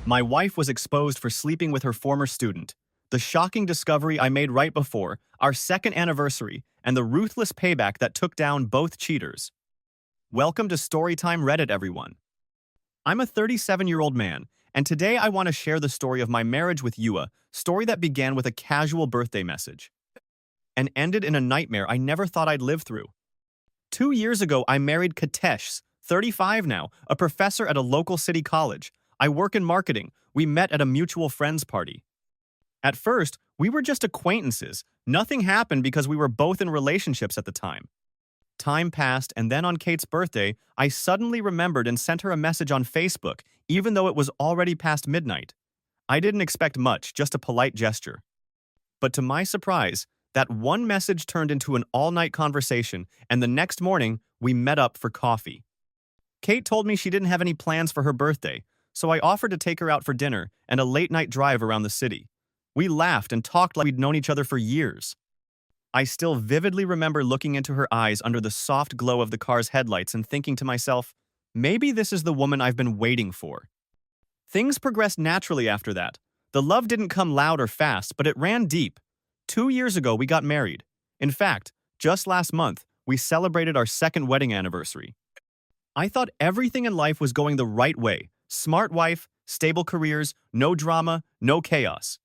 My wife was exposed for sleeping with her former student. The shocking discovery I made right before our second anniversary and the ruthless payback that took down both cheaters. Welcome to Storytime Reddit, everyone. I'm a 37-year-old man, and today I want to share the story of my marriage with Yua, story that began with a casual birthday message and ended in a nightmare I never thought I'd live through. 2 years ago, I married Katesh, 35 now, a professor at a local city college. I work in marketing. We met at a mutual friends party. At first, we were just acquaintances. Nothing happened because we were both in relationships at the time. Time passed, and then on Kate's birthday, I suddenly remembered and sent her a message on Facebook, even though it was already past midnight. I didn't expect much, just a polite gesture. But to my surprise, that one message turned into an all-night conversation, and the next morning, we met up for coffee. Kate told me she didn't have any plans for her birthday, so I offered to take her out for dinner and a late-night drive around the city. We laughed and talked like we'd known each other for years. I still vividly remember looking into her eyes under the soft glow of the car's headlights and thinking to myself, maybe this is the woman I've been waiting for. Things progressed naturally after that. The love didn't come loud or fast, but it ran deep. 2 years ago, we got married. In fact, just last month, we celebrated our second wedding anniversary. I thought everything in life was going the right way. Smart wife, stable careers, no drama, no chaos.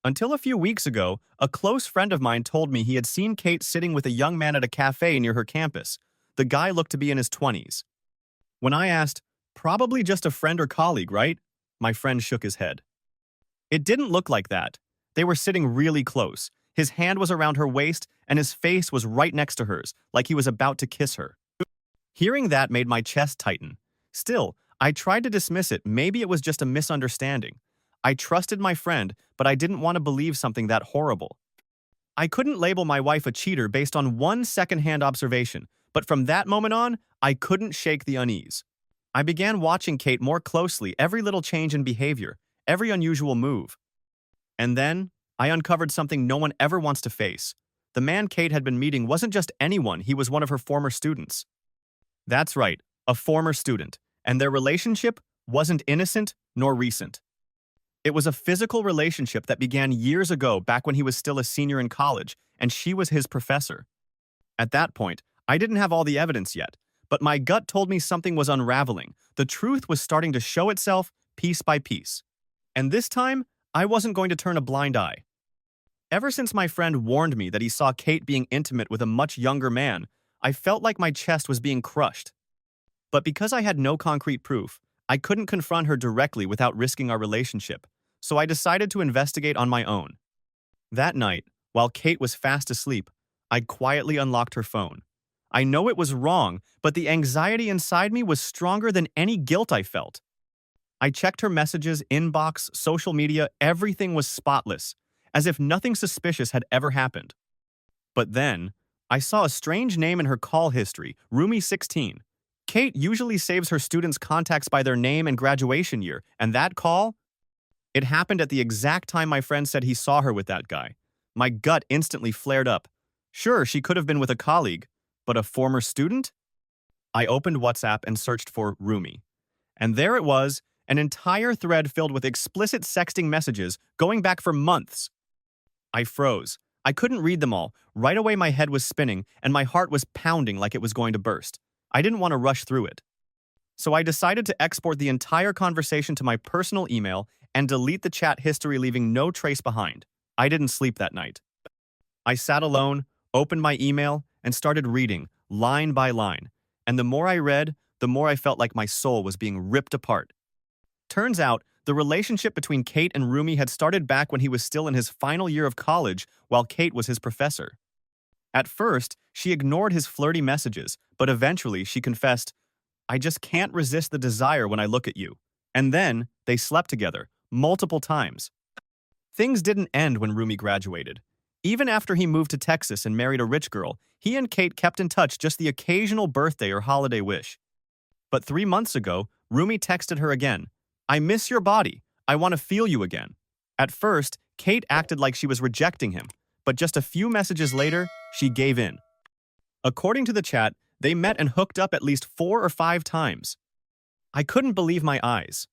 Until a few weeks ago, a close friend of mine told me he had seen Kate sitting with a young man at a cafe near her campus. The guy looked to be in his 20s. When I asked, probably just a friend or colleague, right? My friend shook his head. It didn't look like that. They were sitting really close. His hand was around her waist, and his face was right next to hers, like he was about to kiss her. Hearing that made my chest tighten. Still, I tried to dismiss it. Maybe it was just a misunderstanding. I trusted my friend, but I didn't want to believe something that horrible. I couldn't label my wife a cheater based on one second-hand observation, but from that moment on, I couldn't shake the unease. I began watching Kate more closely, every little change in behavior, every unusual move. And then, I uncovered something no one ever wants to face. The man Kate had been meeting wasn't just anyone, he was one of her former students. That's right, a former student, and their relationship wasn't innocent nor recent. It was a physical relationship that began years ago, back when he was still a senior in college, and she was his professor. At that point, I didn't have all the evidence yet, but my gut told me something was unraveling. The truth was starting to show itself piece by piece. And this time, I wasn't going to turn a blind eye. Ever since my friend warned me that he saw Kate being intimate with a much younger man, I felt like my chest was being crushed. But because I had no concrete proof, I couldn't confront her directly without risking our relationship, so I decided to investigate on my own. That night, while Kate was fast asleep, I quietly unlocked her phone. I know it was wrong, but the anxiety inside me was stronger than any guilt I felt. I checked her messages, inbox, social media, everything was spotless, as if nothing suspicious had ever happened. But then, I saw a strange name in her call history, Rumi16. Kate usually saves her students' contacts by their name and graduation year, and that call? It happened at the exact time my friend said he saw her with that guy. My gut instantly flared up. Sure, she could have been with a colleague, but a former student? I opened WhatsApp and searched for Rumi. And there it was, an entire thread filled with explicit sexting messages going back for months. I froze. I couldn't read them all. Right away my head was spinning, and my heart was pounding like it was going to burst. I didn't want to rush through it. So I decided to export the entire conversation to my personal email and delete the chat history, leaving no trace behind. I didn't sleep that night. I sat alone, opened my email, and started reading, line by line. And the more I read, the more I felt like my soul was being ripped apart. Turns out, the relationship between Kate and Rumi had started back when he was still in his final year of college, while Kate was his professor. At first, she ignored his flirty messages, but eventually she confessed, "I just can't resist the desire when I look at you." And then, they slept together, multiple times. Things didn't end when Rumi graduated. Even after he moved to Texas and married a rich girl, he and Kate kept in touch, just the occasional birthday or holiday wish. But 3 months ago, Rumi texted her again. "I miss your body. I want to feel you again." At first, Kate acted like she was rejecting him, but just a few messages later, she gave in. According to the chat, they met and hooked up at least 4 or 5 times. I couldn't believe my eyes.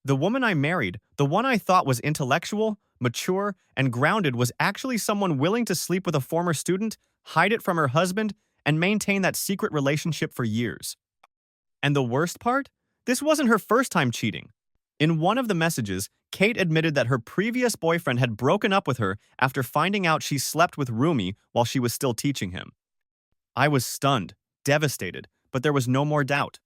The woman I married, the one I thought was intellectual, mature, and grounded was actually someone willing to sleep with a former student, hide it from her husband, and maintain that secret relationship for years. And the worst part? This wasn't her first time cheating. In one of the messages, Kate admitted that her previous boyfriend had broken up with her after finding out she slept with Rumi while she was still teaching him. I was stunned, devastated, but there was no more doubt.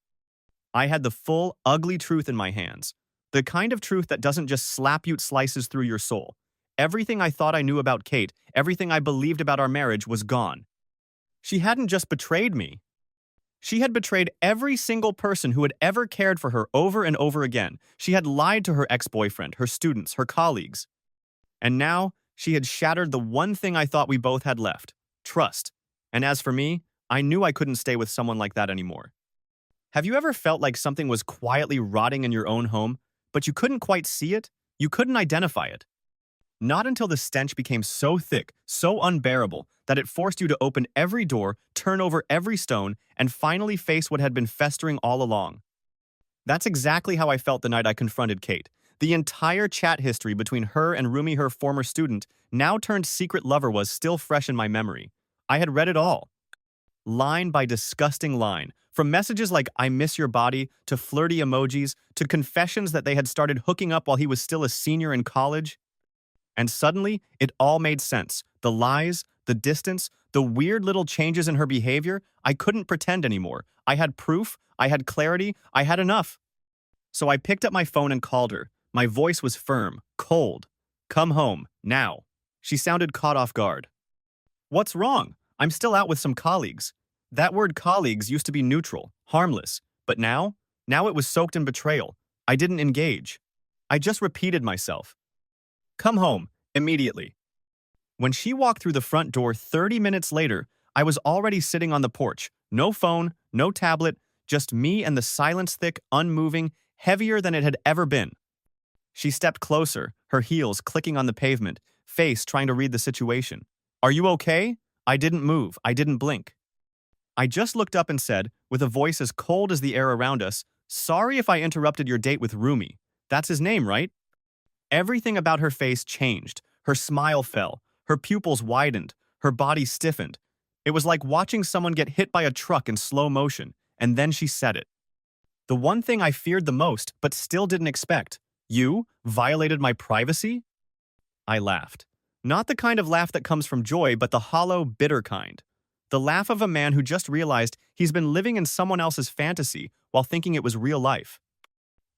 I had the full, ugly truth in my hands. The kind of truth that doesn't just slap you, it slices through your soul. Everything I thought I knew about Kate, everything I believed about our marriage was gone. She hadn't just betrayed me. She had betrayed every single person who had ever cared for her over and over again. She had lied to her ex-boyfriend, her students, her colleagues. And now, she had shattered the one thing I thought we both had left: trust. And as for me, I knew I couldn't stay with someone like that anymore. Have you ever felt like something was quietly rotting in your own home, but you couldn't quite see it? You couldn't identify it? Not until the stench became so thick, so unbearable, that it forced you to open every door, turn over every stone, and finally face what had been festering all along. That's exactly how I felt the night I confronted Kate. The entire chat history between her and Rumi, her former student, now turned secret lover, was still fresh in my memory. I had read it all. Line by disgusting line, from messages like "I miss your body" to flirty emojis to confessions that they had started hooking up while he was still a senior in college. And suddenly, it all made sense. The lies, the distance, the weird little changes in her behavior. I couldn't pretend anymore. I had proof, I had clarity, I had enough. So I picked up my phone and called her. My voice was firm, cold. "Come home, now." She sounded caught off guard. "What's wrong? I'm still out with some colleagues." That word colleagues used to be neutral, harmless. But now it was soaked in betrayal. I didn't engage. I just repeated myself. "Come home, immediately." When she walked through the front door 30 minutes later, I was already sitting on the porch. No phone, no tablet, just me and the silence, thick, unmoving, heavier than it had ever been. She stepped closer, her heels clicking on the pavement, face trying to read the situation. "Are you okay?" I didn't move, I didn't blink. I just looked up and said, with a voice as cold as the air around us, "Sorry if I interrupted your date with Rumi." That's his name, right? Everything about her face changed. Her smile fell. Her pupils widened. Her body stiffened. It was like watching someone get hit by a truck in slow motion, and then she said it. The one thing I feared the most, but still didn't expect. "You violated my privacy?" I laughed. Not the kind of laugh that comes from joy, but the hollow, bitter kind. The laugh of a man who just realized he's been living in someone else's fantasy while thinking it was real life.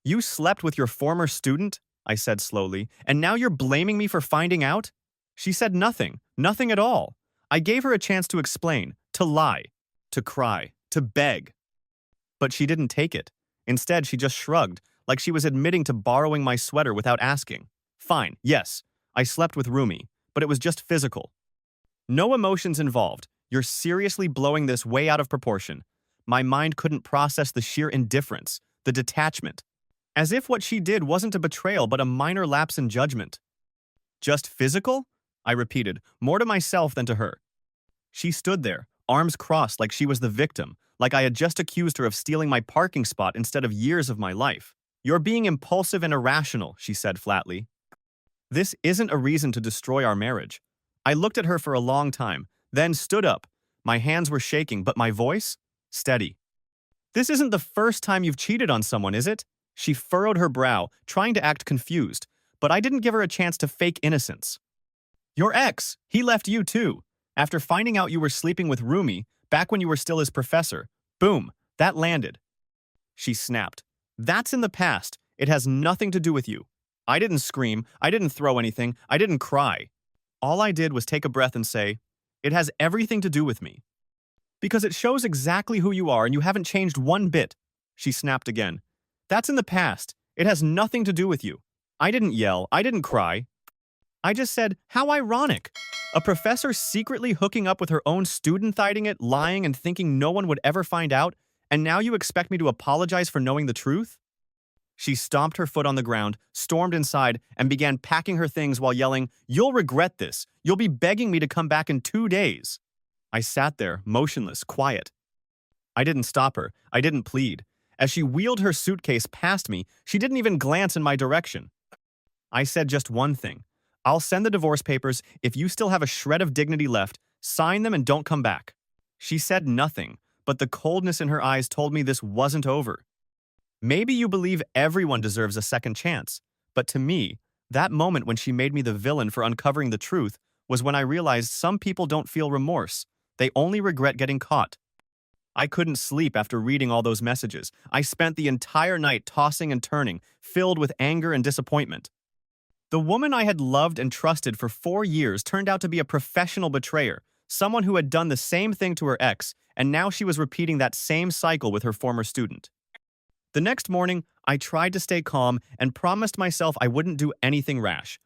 "You slept with your former student?" I said slowly, "and now you're blaming me for finding out?" She said nothing, nothing at all. I gave her a chance to explain, to lie, to cry, to beg. But she didn't take it. Instead, she just shrugged, like she was admitting to borrowing my sweater without asking. "Fine, yes, I slept with Rumi, but it was just physical. No emotions involved. You're seriously blowing this way out of proportion." My mind couldn't process the sheer indifference, the detachment. As if what she did wasn't a betrayal but a minor lapse in judgment. "Just physical?" I repeated, more to myself than to her. She stood there, arms crossed, like she was the victim, like I had just accused her of stealing my parking spot instead of years of my life. "You're being impulsive and irrational," she said flatly. "This isn't a reason to destroy our marriage." I looked at her for a long time, then stood up. My hands were shaking, but my voice? Steady. "This isn't the first time you've cheated on someone, is it?" She furrowed her brow, trying to act confused, but I didn't give her a chance to fake innocence. "Your ex, he left you too. After finding out you were sleeping with Rumi, back when you were still his professor. Boom, that landed." She snapped. "That's in the past. It has nothing to do with you." I didn't scream, I didn't throw anything, I didn't cry. All I did was take a breath and say, "It has everything to do with me. Because it shows exactly who you are and you haven't changed one bit." She snapped again. "That's in the past. It has nothing to do with you." I didn't yell, I didn't cry. I just said, "How ironic. A professor secretly hooking up with her own student, hiding it, lying, and thinking no one would ever find out, and now you expect me to apologize for knowing the truth?" She stomped her foot on the ground, stormed inside, and began packing her things while yelling, "You'll regret this. You'll be begging me to come back in 2 days." I sat there, motionless, quiet. I didn't stop her. I didn't plead. As she wheeled her suitcase past me, she didn't even glance in my direction. I said just one thing. I'll send the divorce papers. If you still have a shred of dignity left, sign them and don't come back. She said nothing, but the coldness in her eyes told me this wasn't over. Maybe you believe everyone deserves a second chance, but to me, that moment when she made me the villain for uncovering the truth was when I realized some people don't feel remorse. They only regret getting caught. I couldn't sleep after reading all those messages. I spent the entire night tossing and turning, filled with anger and disappointment. The woman I had loved and trusted for 4 years turned out to be a professional betrayer, someone who had done the same thing to her ex, and now she was repeating that same cycle with her former student. The next morning, I tried to stay calm and promised myself I wouldn't do anything rash.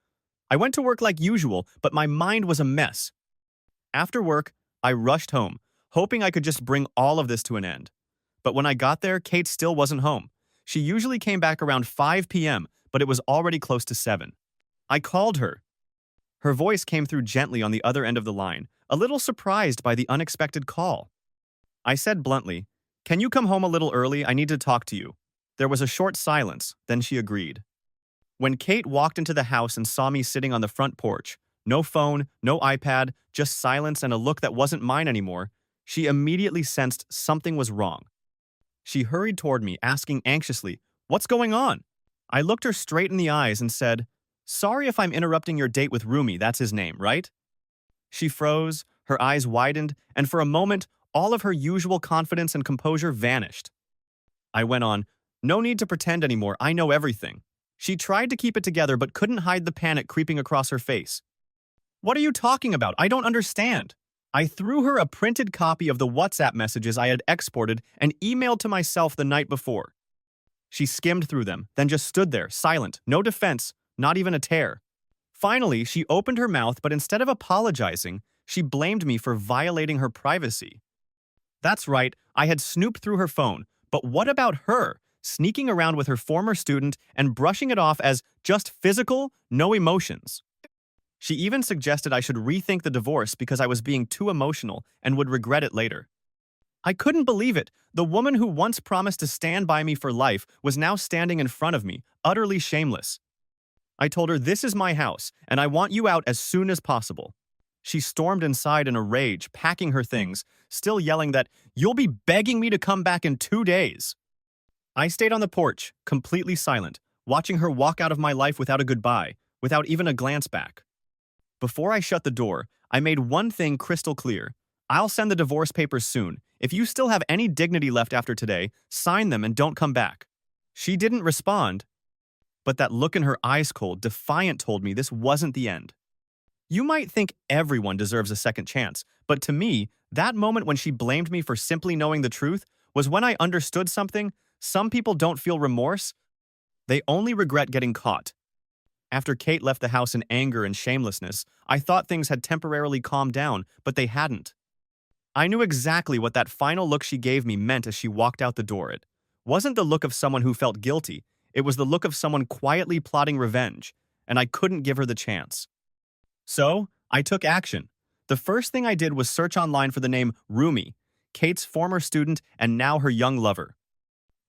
I went to work like usual, but my mind was a mess. After work, I rushed home, hoping I could just bring all of this to an end. But when I got there, Kate still wasn't home. She usually came back around 5 p.m., but it was already close to 7. I called her. Her voice came through gently on the other end of the line, a little surprised by the unexpected call. I said bluntly, "Can you come home a little early? I need to talk to you." There was a short silence, then she agreed. When Kate walked into the house and saw me sitting on the front porch, no phone, no iPad, just silence and a look that wasn't mine anymore, she immediately sensed something was wrong. She hurried toward me, asking anxiously, "What's going on?" I looked her straight in the eyes and said, "Sorry if I'm interrupting your date with Rumi, that's his name, right?" She froze, her eyes widened, and for a moment, all of her usual confidence and composure vanished. I went on, "No need to pretend anymore, I know everything." She tried to keep it together but couldn't hide the panic creeping across her face. "What are you talking about? I don't understand." I threw her a printed copy of the WhatsApp messages I had exported and emailed to myself the night before. She skimmed through them, then just stood there, silent, no defense, not even a tear. Finally, she opened her mouth, but instead of apologizing, she blamed me for violating her privacy. That's right, I had snooped through her phone, but what about her, sneaking around with her former student and brushing it off as just physical, no emotions? She even suggested I should rethink the divorce because I was being too emotional and would regret it later. I couldn't believe it. The woman who once promised to stand by me for life was now standing in front of me, utterly shameless. I told her, "This is my house, and I want you out as soon as possible." She stormed inside in a rage, packing her things, still yelling that, "You'll be begging me to come back in 2 days." I stayed on the porch, completely silent, watching her walk out of my life without a goodbye, without even a glance back. Before I shut the door, I made one thing crystal clear. I'll send the divorce papers soon. If you still have any dignity left after today, sign them and don't come back. She didn't respond, but that look in her ice cold, defiant told me this wasn't the end. You might think everyone deserves a second chance, but to me, that moment when she blamed me for simply knowing the truth was when I understood something. Some people don't feel remorse. They only regret getting caught. After Kate left the house in anger and shamelessness, I thought things had temporarily calmed down, but they hadn't. I knew exactly what that final look she gave me meant as she walked out the door. It wasn't the look of someone who felt guilty. It was the look of someone quietly plotting revenge, and I couldn't give her the chance. So, I took action. The first thing I did was search online for the name Rumi, Kate's former student and now her young lover.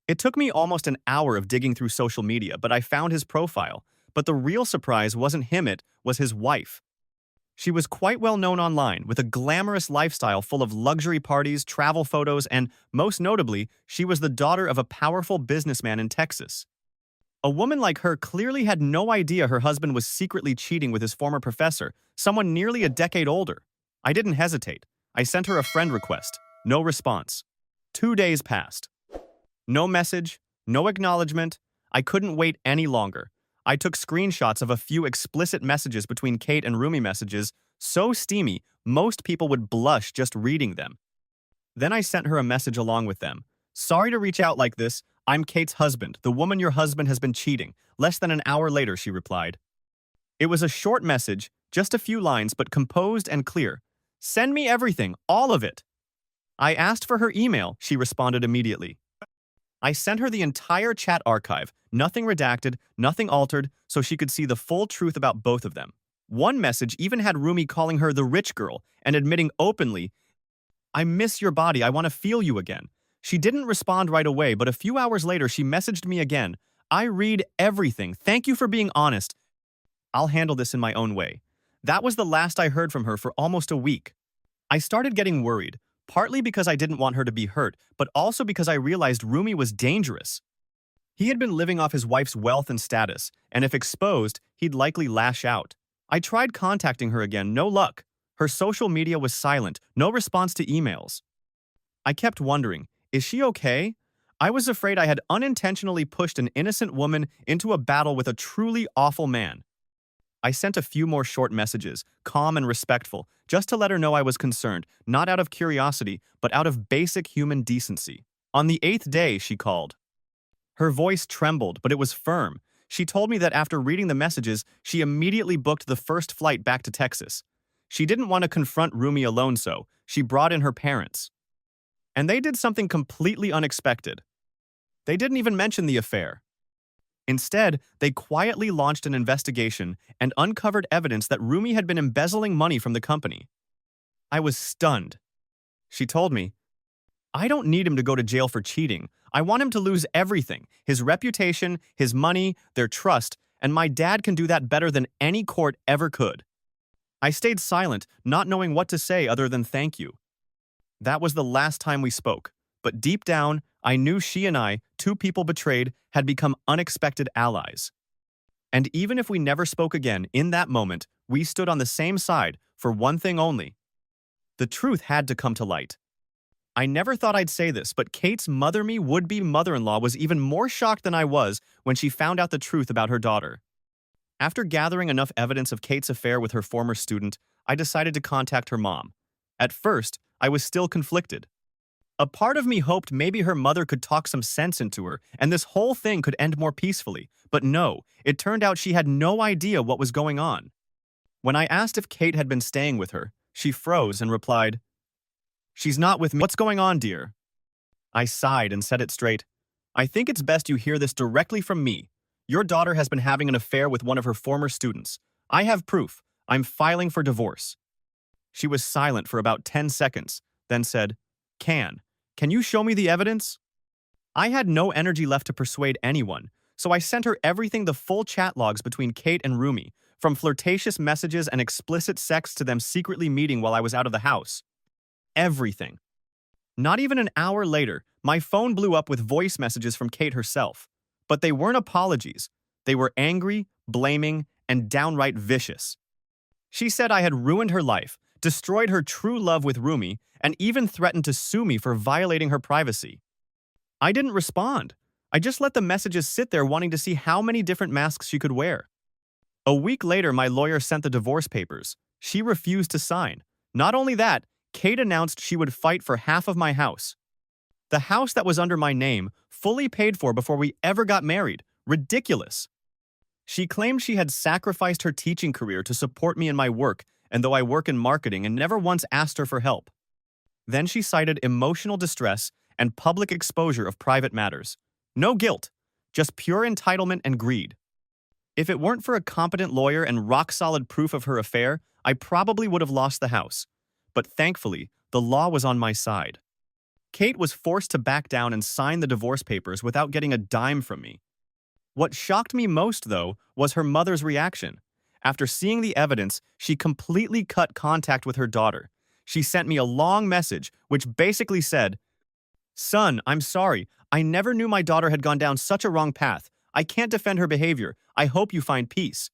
It took me almost an hour of digging through social media, but I found his profile. But the real surprise wasn't him, it was his wife. She was quite well known online, with a glamorous lifestyle full of luxury parties, travel photos, and, most notably, she was the daughter of a powerful businessman in Texas. A woman like her clearly had no idea her husband was secretly cheating with his former professor, someone nearly a decade older. I didn't hesitate. I sent her a friend request. No response. 2 days passed. No message, no acknowledgement. I couldn't wait any longer. I took screenshots of a few explicit messages between Kate and Rumi, messages so steamy most people would blush just reading them. Then I sent her a message along with them. "Sorry to reach out like this. I'm Kate's husband, the woman your husband has been cheating." Less than an hour later, she replied. It was a short message, just a few lines, but composed and clear. "Send me everything, all of it." I asked for her email, she responded immediately. I sent her the entire chat archive, nothing redacted, nothing altered, so she could see the full truth about both of them. One message even had Rumi calling her the rich girl and admitting openly, "I miss your body, I want to feel you again." She didn't respond right away, but a few hours later she messaged me again. I read everything. Thank you for being honest. I'll handle this in my own way. That was the last I heard from her for almost a week. I started getting worried, partly because I didn't want her to be hurt, but also because I realized Rumi was dangerous. He had been living off his wife's wealth and status, and if exposed, he'd likely lash out. I tried contacting her again, no luck. Her social media was silent, no response to emails. I kept wondering, is she okay? I was afraid I had unintentionally pushed an innocent woman into a battle with a truly awful man. I sent a few more short messages, calm and respectful, just to let her know I was concerned, not out of curiosity, but out of basic human decency. On the 8th day, she called. Her voice trembled, but it was firm. She told me that after reading the messages, she immediately booked the first flight back to Texas. She didn't want to confront Rumi alone, so she brought in her parents. And they did something completely unexpected. They didn't even mention the affair. Instead, they quietly launched an investigation and uncovered evidence that Rumi had been embezzling money from the company. I was stunned. She told me, I don't need him to go to jail for cheating. I want him to lose everything, his reputation, his money, their trust, and my dad can do that better than any court ever could. I stayed silent, not knowing what to say other than thank you. That was the last time we spoke, but deep down, I knew she and I, two people betrayed, had become unexpected allies. And even if we never spoke again, in that moment, we stood on the same side for one thing only. The truth had to come to light. I never thought I'd say this, but Kate's would-be mother-in-law was even more shocked than I was when she found out the truth about her daughter. After gathering enough evidence of Kate's affair with her former student, I decided to contact her mom. At first, I was still conflicted. A part of me hoped maybe her mother could talk some sense into her and this whole thing could end more peacefully, but no, it turned out she had no idea what was going on. When I asked if Kate had been staying with her, she froze and replied, "She's not with me. What's going on, dear?" I sighed and said it straight. I think it's best you hear this directly from me. Your daughter has been having an affair with one of her former students. I have proof. I'm filing for divorce. She was silent for about 10 seconds, then said, Can you show me the evidence? I had no energy left to persuade anyone, so I sent her everything, the full chat logs between Kate and Rumi, from flirtatious messages and explicit sex to them secretly meeting while I was out of the house. Everything. Not even an hour later, my phone blew up with voice messages from Kate herself. But they weren't apologies. They were angry, blaming, and downright vicious. She said I had ruined her life, destroyed her true love with Rumi, and even threatened to sue me for violating her privacy. I didn't respond. I just let the messages sit there wanting to see how many different masks she could wear. A week later, my lawyer sent the divorce papers. She refused to sign. Not only that, Kate announced she would fight for half of my house. The house that was under my name, fully paid for before we ever got married. Ridiculous. She claimed she had sacrificed her teaching career to support me in my work, and though I work in marketing and never once asked her for help. Then she cited emotional distress and public exposure of private matters. No guilt, just pure entitlement and greed. If it weren't for a competent lawyer and rock-solid proof of her affair, I probably would have lost the house. But thankfully, the law was on my side. Kate was forced to back down and sign the divorce papers without getting a dime from me. What shocked me most, though, was her mother's reaction. After seeing the evidence, she completely cut contact with her daughter. She sent me a long message, which basically said, "Son, I'm sorry. I never knew my daughter had gone down such a wrong path. I can't defend her behavior. I hope you find peace."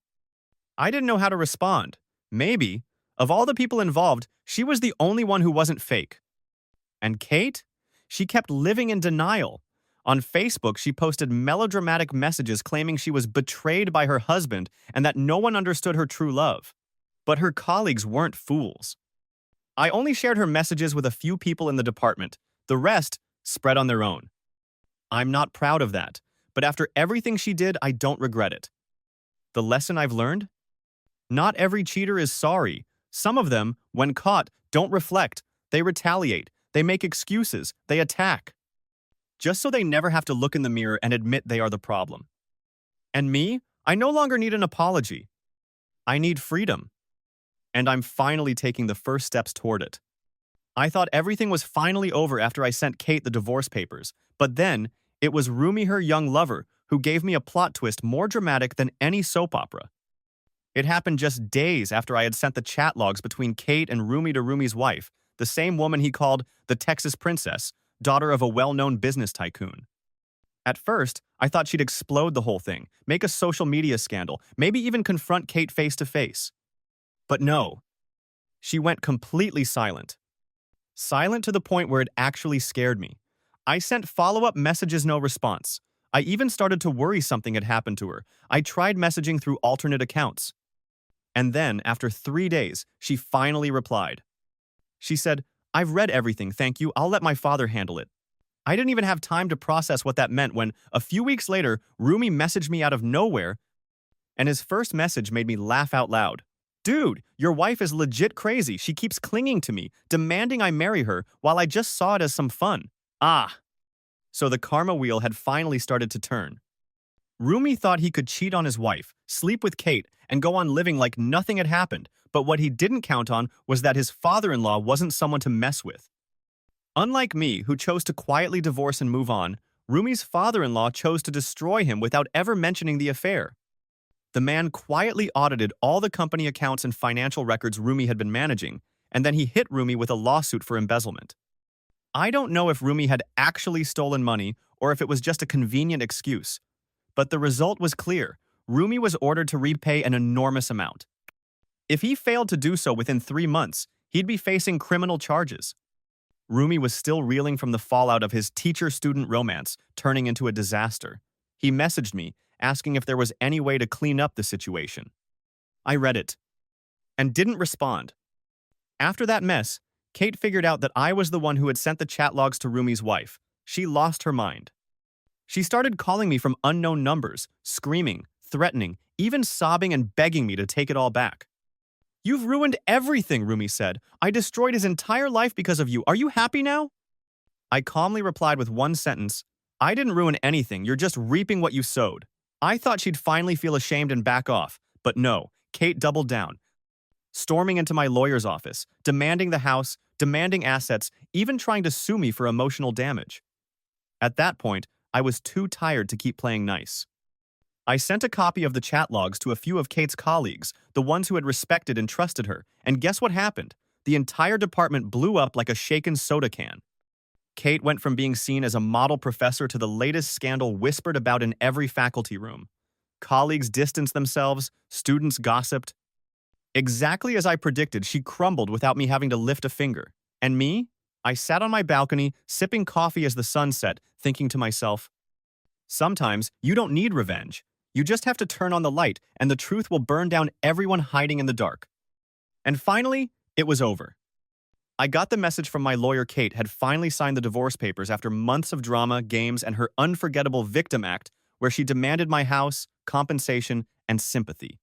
I didn't know how to respond. Maybe, of all the people involved, she was the only one who wasn't fake. And Kate? She kept living in denial. On Facebook, she posted melodramatic messages claiming she was betrayed by her husband and that no one understood her true love. But her colleagues weren't fools. I only shared her messages with a few people in the department. The rest spread on their own. I'm not proud of that, but after everything she did, I don't regret it. The lesson I've learned? Not every cheater is sorry. Some of them, when caught, don't reflect. They retaliate. They make excuses. They attack. Just so they never have to look in the mirror and admit they are the problem. And me? I no longer need an apology. I need freedom. And I'm finally taking the first steps toward it. I thought everything was finally over after I sent Kate the divorce papers, but then it was Rumi, her young lover, who gave me a plot twist more dramatic than any soap opera. It happened just days after I had sent the chat logs between Kate and Rumi to Rumi's wife, the same woman he called the Texas Princess, daughter of a well-known business tycoon. At first, I thought she'd explode the whole thing, make a social media scandal, maybe even confront Kate face to face. But no, she went completely silent. Silent to the point where it actually scared me. I sent follow-up messages, no response. I even started to worry something had happened to her. I tried messaging through alternate accounts. And then, after 3 days, she finally replied. She said, "I've read everything, thank you, I'll let my father handle it." I didn't even have time to process what that meant when, a few weeks later, Rumi messaged me out of nowhere, and his first message made me laugh out loud. "Dude, your wife is legit crazy. She keeps clinging to me, demanding I marry her, while I just saw it as some fun." Ah! So the karma wheel had finally started to turn. Rumi thought he could cheat on his wife, sleep with Kate, and go on living like nothing had happened, but what he didn't count on was that his father-in-law wasn't someone to mess with. Unlike me, who chose to quietly divorce and move on, Rumi's father-in-law chose to destroy him without ever mentioning the affair. The man quietly audited all the company accounts and financial records Rumi had been managing, and then he hit Rumi with a lawsuit for embezzlement. I don't know if Rumi had actually stolen money or if it was just a convenient excuse, but the result was clear. Rumi was ordered to repay an enormous amount. If he failed to do so within 3 months, he'd be facing criminal charges. Rumi was still reeling from the fallout of his teacher-student romance turning into a disaster. He messaged me, asking if there was any way to clean up the situation. I read it, and didn't respond. After that mess, Kate figured out that I was the one who had sent the chat logs to Rumi's wife. She lost her mind. She started calling me from unknown numbers, screaming, threatening, even sobbing and begging me to take it all back. "You've ruined everything," Rumi said. "I destroyed his entire life because of you. Are you happy now?" I calmly replied with one sentence, "I didn't ruin anything. You're just reaping what you sowed." I thought she'd finally feel ashamed and back off, but no, Kate doubled down, storming into my lawyer's office, demanding the house, demanding assets, even trying to sue me for emotional damage. At that point, I was too tired to keep playing nice. I sent a copy of the chat logs to a few of Kate's colleagues, the ones who had respected and trusted her, and guess what happened? The entire department blew up like a shaken soda can. Kate went from being seen as a model professor to the latest scandal whispered about in every faculty room. Colleagues distanced themselves, students gossiped. Exactly as I predicted, she crumbled without me having to lift a finger. And me? I sat on my balcony, sipping coffee as the sun set, thinking to myself, sometimes you don't need revenge. You just have to turn on the light, and the truth will burn down everyone hiding in the dark. And finally, it was over. I got the message from my lawyer Kate had finally signed the divorce papers after months of drama, games, and her unforgettable victim act where she demanded my house, compensation, and sympathy.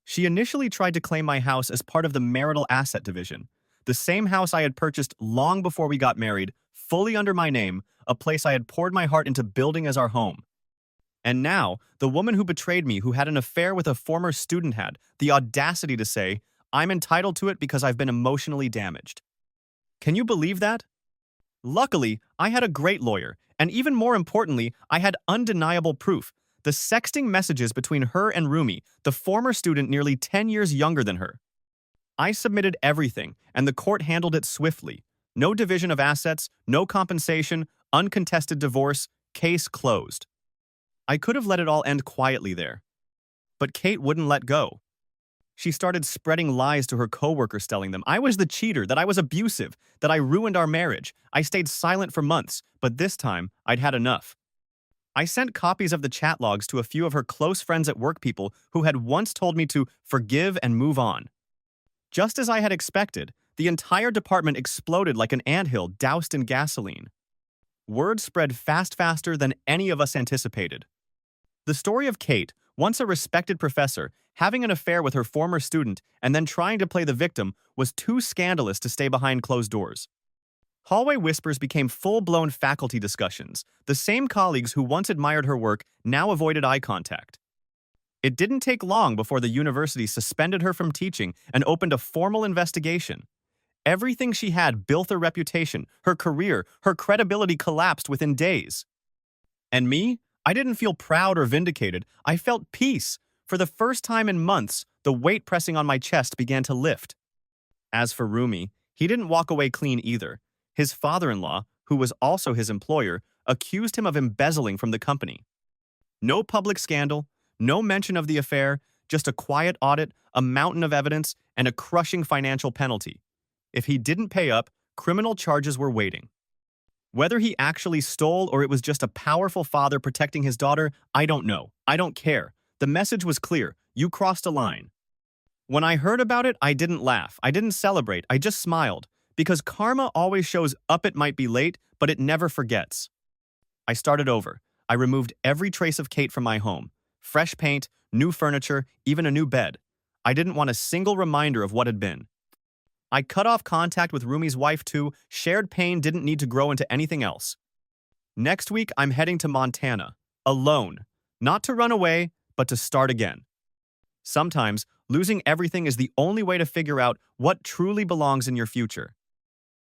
She initially tried to claim my house as part of the marital asset division, the same house I had purchased long before we got married, fully under my name, a place I had poured my heart into building as our home. And now, the woman who betrayed me, who had an affair with a former student, had the audacity to say, "I'm entitled to it because I've been emotionally damaged." Can you believe that? Luckily, I had a great lawyer, and even more importantly, I had undeniable proof. The sexting messages between her and Rumi, the former student nearly 10 years younger than her. I submitted everything, and the court handled it swiftly. No division of assets, no compensation, uncontested divorce, case closed. I could have let it all end quietly there. But Kate wouldn't let go. She started spreading lies to her coworkers, telling them I was the cheater, that I was abusive, that I ruined our marriage. I stayed silent for months, but this time, I'd had enough. I sent copies of the chat logs to a few of her close friends at work, people who had once told me to forgive and move on. Just as I had expected, the entire department exploded like an anthill doused in gasoline. Word spread faster than any of us anticipated. The story of Kate, once a respected professor, having an affair with her former student and then trying to play the victim, was too scandalous to stay behind closed doors. Hallway whispers became full-blown faculty discussions. The same colleagues who once admired her work now avoided eye contact. It didn't take long before the university suspended her from teaching and opened a formal investigation. Everything she had built her reputation, her career, her credibility collapsed within days. And me? I didn't feel proud or vindicated. I felt peace. For the first time in months, the weight pressing on my chest began to lift. As for Rumi, he didn't walk away clean either. His father-in-law, who was also his employer, accused him of embezzling from the company. No public scandal, no mention of the affair, just a quiet audit, a mountain of evidence, and a crushing financial penalty. If he didn't pay up, criminal charges were waiting. Whether he actually stole or it was just a powerful father protecting his daughter, I don't know. I don't care. The message was clear. You crossed a line. When I heard about it, I didn't laugh. I didn't celebrate. I just smiled. Because karma always shows up. It might be late, but it never forgets. I started over. I removed every trace of Kate from my home. Fresh paint, new furniture, even a new bed. I didn't want a single reminder of what had been. I cut off contact with Rumi's wife too. Shared pain didn't need to grow into anything else. Next week, I'm heading to Montana. Alone. Not to run away, but to start again. Sometimes, losing everything is the only way to figure out what truly belongs in your future.